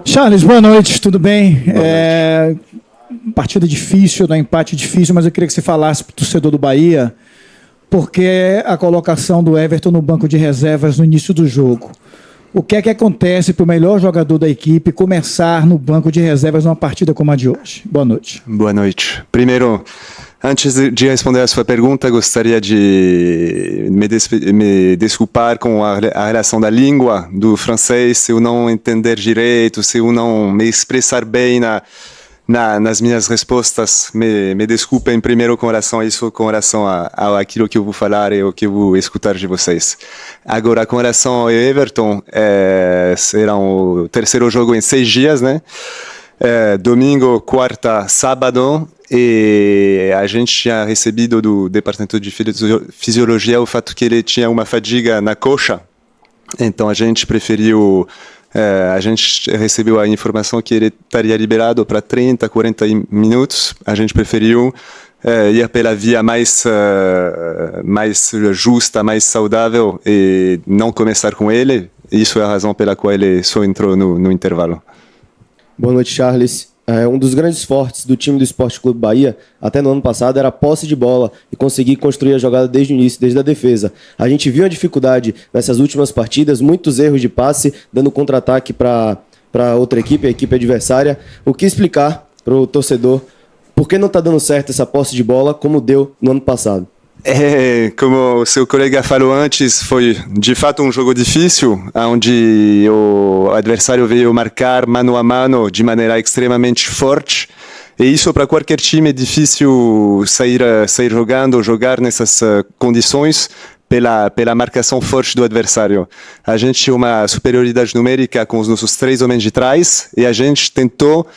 Charles, boa noite, tudo bem? Partida difícil, empate difícil, mas eu queria que você falasse para o torcedor do Bahia porque a colocação do Everton no banco de reservas no início do jogo. O que é que acontece para o melhor jogador da equipe começar no banco de reservas numa partida como a de hoje? Boa noite. Boa noite. Primeiro, antes de responder a sua pergunta, gostaria de me desculpar com a relação da língua do francês, se eu não entender direito, se eu não me expressar bem nas minhas respostas. Me desculpem primeiro com relação a isso, com relação a aquilo que eu vou falar e o que eu vou escutar de vocês. Agora, com relação ao Everton, será o terceiro jogo em 6 dias, né? Domingo, quarta, sábado, e a gente tinha recebido do departamento de fisiologia o fato que ele tinha uma fadiga na coxa, então a gente preferiu, a gente recebeu a informação que ele estaria liberado para 30, 40 minutos, a gente preferiu ir pela via mais justa, mais saudável e não começar com ele. Isso é a razão pela qual ele só entrou no intervalo. Boa noite, Charles. Um dos grandes fortes do time do Sport Clube Bahia, até no ano passado, era a posse de bola e conseguir construir a jogada desde o início, desde a defesa. A gente viu a dificuldade nessas últimas partidas, muitos erros de passe, dando contra-ataque para outra equipe, a equipe adversária. O que explicar para o torcedor por que não está dando certo essa posse de bola como deu no ano passado? Como o seu colega falou antes, foi de fato um jogo difícil, onde o adversário veio marcar mano a mano de maneira extremamente forte. E isso para qualquer time é difícil sair jogar nessas condições pela marcação forte do adversário. A gente tinha uma superioridade numérica com os nossos 3 homens de trás e a gente tentou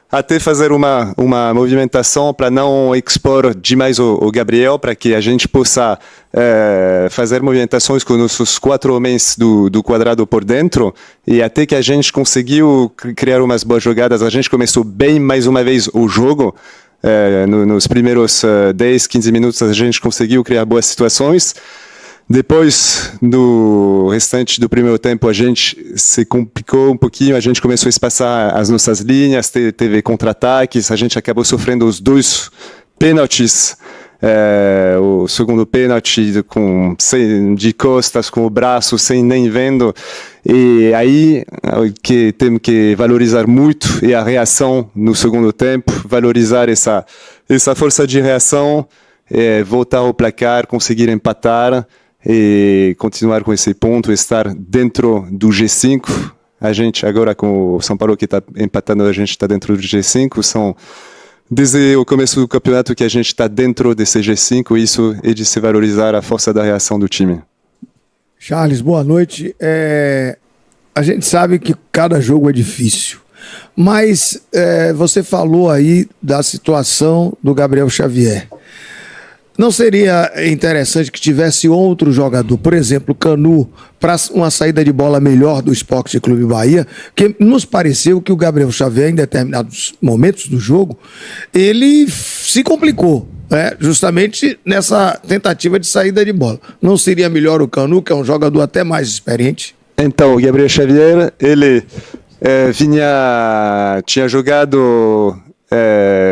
até fazer uma movimentação para não expor demais o Gabriel, para que a gente possa fazer movimentações com nossos 4 homens do quadrado por dentro, e até que a gente conseguiu criar umas boas jogadas. A gente começou bem mais uma vez o jogo, nos primeiros 10, 15 minutos a gente conseguiu criar boas situações. Depois, no restante do primeiro tempo, a gente se complicou um pouquinho, a gente começou a espaçar as nossas linhas, teve contra-ataques, a gente acabou sofrendo os 2 pênaltis, o segundo pênalti de costas, com o braço, sem nem vendo, e aí que temos que valorizar muito é a reação no segundo tempo, valorizar essa força de reação, voltar ao placar, conseguir empatar, e continuar com esse ponto, estar dentro do G5. A gente agora com o São Paulo que está empatando, a gente está dentro do G5. Desde o começo do campeonato que a gente está dentro desse G5, isso é de se valorizar a força da reação do time. Charles, boa noite. A gente sabe que cada jogo é difícil, mas você falou aí da situação do Gabriel Xavier. Não seria interessante que tivesse outro jogador, por exemplo, Canu, para uma saída de bola melhor do Esporte Clube Bahia? Que nos pareceu que o Gabriel Xavier, em determinados momentos do jogo, ele se complicou, justamente nessa tentativa de saída de bola. Não seria melhor o Canu, que é um jogador até mais experiente? Então, o Gabriel Xavier, ele tinha jogado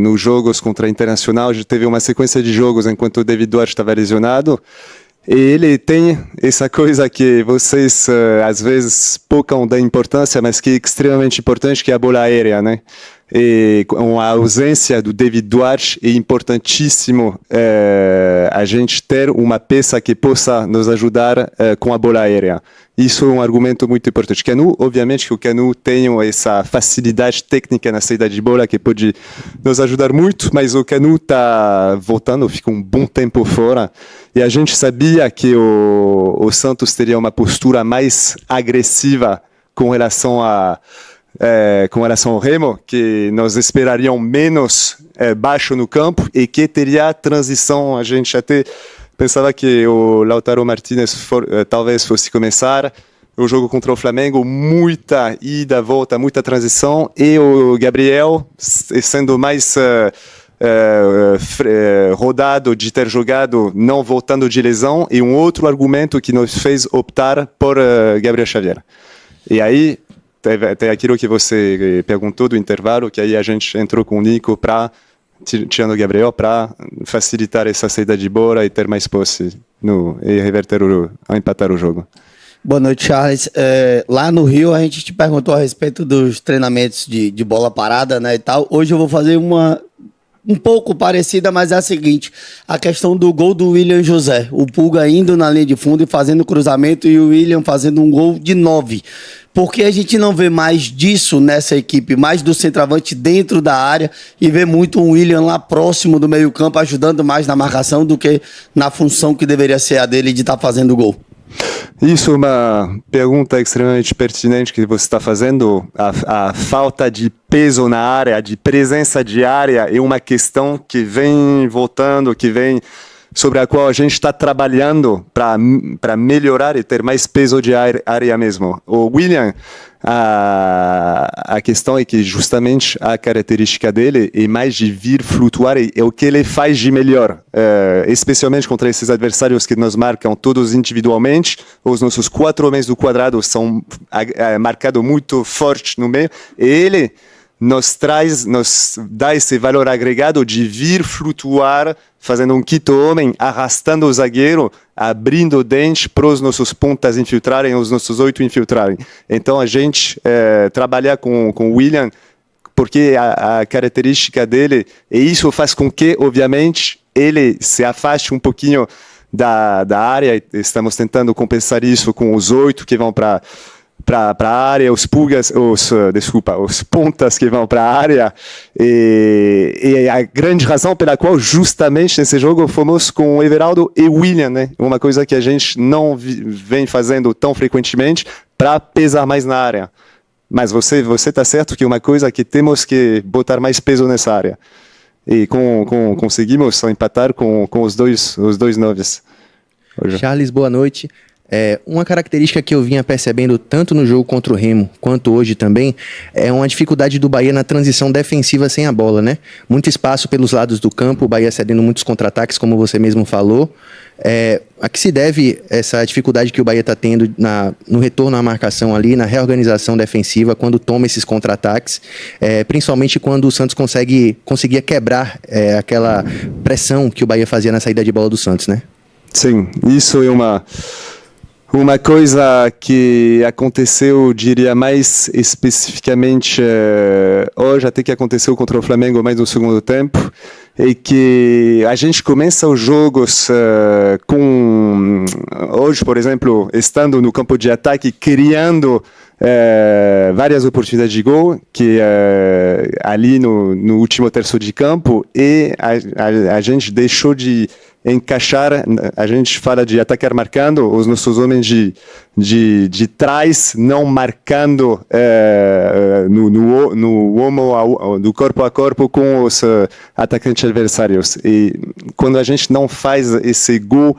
nos jogos contra a Internacional, já teve uma sequência de jogos enquanto o David Duarte estava lesionado, e ele tem essa coisa que vocês às vezes poucam da importância, mas que é extremamente importante, que é a bola aérea, né? E com a ausência do David Duarte é importantíssimo a gente ter uma peça que possa nos ajudar com a bola aérea. Isso é um argumento muito importante. Canu, obviamente que o Canu tem essa facilidade técnica na saída de bola que pode nos ajudar muito, mas o Canu está voltando, fica um bom tempo fora, e a gente sabia que o Santos teria uma postura mais agressiva com relação ao Remo, que nós esperaríamos menos baixo no campo e que teria transição. A gente até pensava que o Lautaro Martinez talvez fosse começar o jogo contra o Flamengo, muita ida, volta, muita transição, e o Gabriel sendo mais rodado de ter jogado não voltando de lesão, e um outro argumento que nos fez optar por Gabriel Xavier. E aí tem aquilo que você perguntou do intervalo, que aí a gente entrou com o Nico para tirando o Gabriel para facilitar essa saída de bola e ter mais posse e reverter empatar o jogo. Boa noite, Charles. Lá no Rio a gente te perguntou a respeito dos treinamentos de bola parada, né, e tal. Hoje eu vou fazer uma um pouco parecida, mas é a seguinte: a questão do gol do William José. O Pulga indo na linha de fundo e fazendo cruzamento e o William fazendo um gol de 9. Por que a gente não vê mais disso nessa equipe, mais do centroavante dentro da área e vê muito o William lá próximo do meio-campo, ajudando mais na marcação do que na função que deveria ser a dele de estar fazendo o gol? Isso é uma pergunta extremamente pertinente que você está fazendo. A falta de peso na área, de presença de área, é uma questão que vem voltando, sobre a qual a gente está trabalhando para melhorar e ter mais peso de área mesmo. O William, a questão é que justamente a característica dele é mais de vir flutuar, é o que ele faz de melhor, especialmente contra esses adversários que nos marcam todos individualmente. Os nossos 4 homens do quadrado são marcados muito forte no meio, e ele nos dá esse valor agregado de vir flutuar, fazendo um quinto homem, arrastando o zagueiro, abrindo o dente para os nossos pontas infiltrarem, os nossos 8 infiltrarem. Então a gente trabalha com o William, porque a característica dele, e isso faz com que, obviamente, ele se afaste um pouquinho da área. Estamos tentando compensar isso com os 8 que vão para a área, os pontas que vão para a área, e a grande razão pela qual justamente nesse jogo fomos com o Everaldo e o William, né? Uma coisa que a gente não vem fazendo tão frequentemente para pesar mais na área. Mas você está certo que é uma coisa que temos que botar mais peso nessa área, e conseguimos empatar com os dois noves. Charles, boa noite. Uma característica que eu vinha percebendo tanto no jogo contra o Remo quanto hoje também é uma dificuldade do Bahia na transição defensiva sem a bola, né? Muito espaço pelos lados do campo, o Bahia cedendo muitos contra-ataques, como você mesmo falou. A que se deve essa dificuldade que o Bahia está tendo no retorno à marcação ali, na reorganização defensiva, quando toma esses contra-ataques, principalmente quando o Santos conseguia quebrar aquela pressão que o Bahia fazia na saída de bola do Santos, né? Sim, isso é uma coisa que aconteceu, diria, mais especificamente hoje, até que aconteceu contra o Flamengo mais no segundo tempo, é que a gente começa os jogos hoje, por exemplo, estando no campo de ataque, criando várias oportunidades de gol, que ali no último terço de campo, e a gente deixou de encaixar. A gente fala de atacar marcando, os nossos homens de trás não marcando no corpo a corpo com os atacantes adversários. E quando a gente não faz esse gol,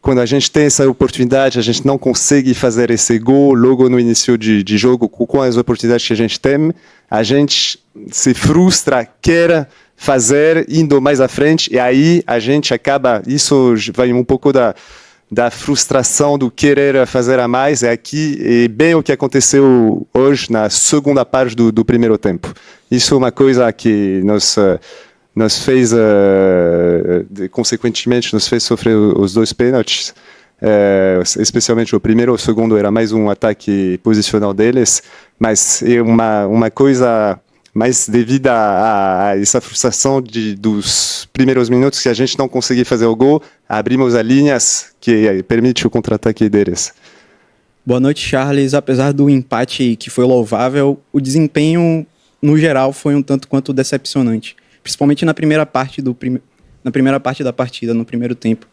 quando a gente tem essa oportunidade, a gente não consegue fazer esse gol logo no início de jogo, com as oportunidades que a gente tem, a gente se frustra, quer fazer, indo mais à frente, e aí a gente acaba, isso vai um pouco da frustração do querer fazer a mais, é bem o que aconteceu hoje na segunda parte do primeiro tempo. Isso é uma coisa que nos fez, consequentemente, nos fez sofrer os 2 pênaltis, especialmente o primeiro. O segundo era mais um ataque posicional deles, mas é uma coisa mais devido a essa frustração dos primeiros minutos, que a gente não conseguia fazer o gol, abrimos as linhas que permite o contra-ataque deles. Boa noite, Charles. Apesar do empate que foi louvável, o desempenho, no geral, foi um tanto quanto decepcionante, principalmente na primeira parte da partida, no primeiro tempo.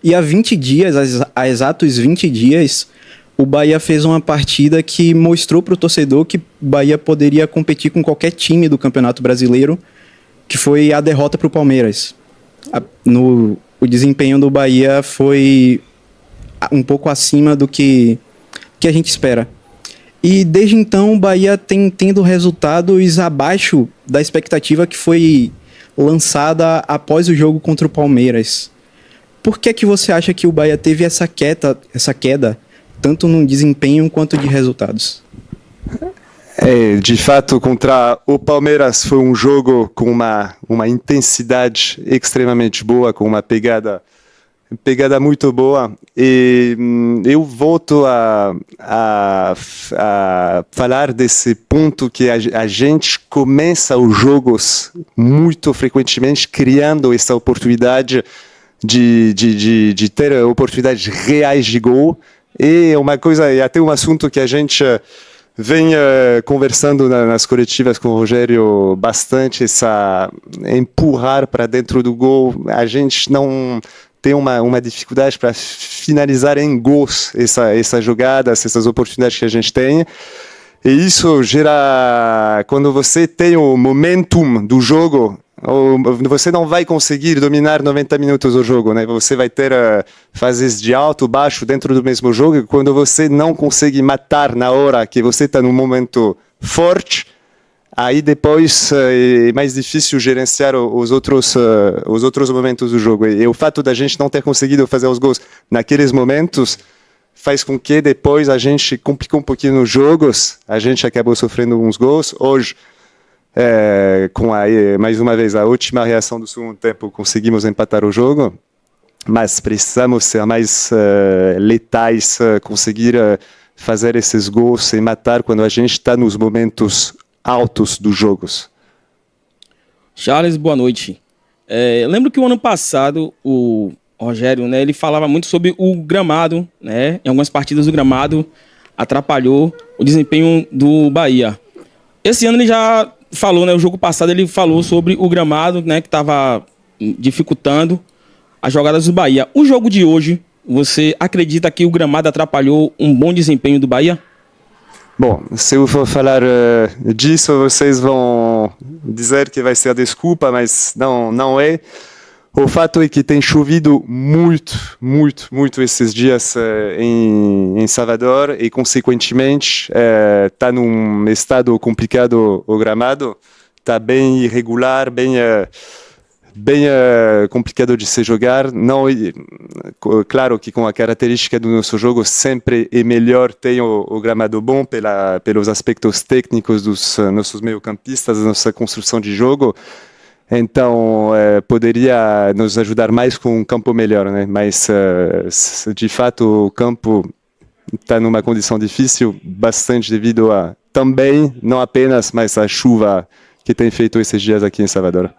E há 20 dias, há exatos 20 dias, o Bahia fez uma partida que mostrou para o torcedor que o Bahia poderia competir com qualquer time do Campeonato Brasileiro, que foi a derrota para o Palmeiras. O desempenho do Bahia foi um pouco acima do que a gente espera. E desde então o Bahia tem tendo resultados abaixo da expectativa que foi lançada após o jogo contra o Palmeiras. Por que você acha que o Bahia teve essa queda tanto no desempenho quanto de resultados? De fato, contra o Palmeiras foi um jogo com uma intensidade extremamente boa, com uma pegada muito boa. E eu volto a falar desse ponto que a gente começa os jogos muito frequentemente criando essa oportunidade de ter oportunidades reais de gol. E uma coisa, e até um assunto que a gente vem conversando nas coletivas com o Rogério bastante, essa empurrar para dentro do gol. A gente não tem uma dificuldade para finalizar em gols essas jogadas, essas oportunidades que a gente tem. E isso gera, quando você tem o momentum do jogo, você não vai conseguir dominar 90 minutos o jogo, né? Você vai ter fases de alto, baixo dentro do mesmo jogo, e quando você não consegue matar na hora que você está num momento forte, aí depois é mais difícil gerenciar os outros momentos do jogo. E o fato da gente não ter conseguido fazer os gols naqueles momentos faz com que depois a gente complicou um pouquinho nos jogos, a gente acabou sofrendo uns gols. Hoje, mais uma vez, a última reação do segundo tempo, conseguimos empatar o jogo, mas precisamos ser mais letais, conseguir fazer esses gols e matar quando a gente está nos momentos altos dos jogos. Charles, boa noite. Lembro que o ano passado o Rogério, né, ele falava muito sobre o gramado, né? Em algumas partidas o gramado atrapalhou o desempenho do Bahia. Esse ano ele já falou, né? O jogo passado ele falou sobre o gramado, né? Que estava dificultando as jogadas do Bahia. O jogo de hoje, você acredita que o gramado atrapalhou um bom desempenho do Bahia? Bom, se eu for falar disso, vocês vão dizer que vai ser desculpa, mas não é. O fato é que tem chovido muito esses dias em Salvador e, consequentemente, está num estado complicado o gramado, está bem irregular, bem complicado de se jogar. Não, claro que com a característica do nosso jogo sempre é melhor ter o gramado bom pelos aspectos técnicos dos nossos meio-campistas, da nossa construção de jogo. Então, poderia nos ajudar mais com um campo melhor, né? Mas, de fato, o campo está numa condição difícil, bastante devido a também, não apenas, mas a chuva que tem feito esses dias aqui em Salvador.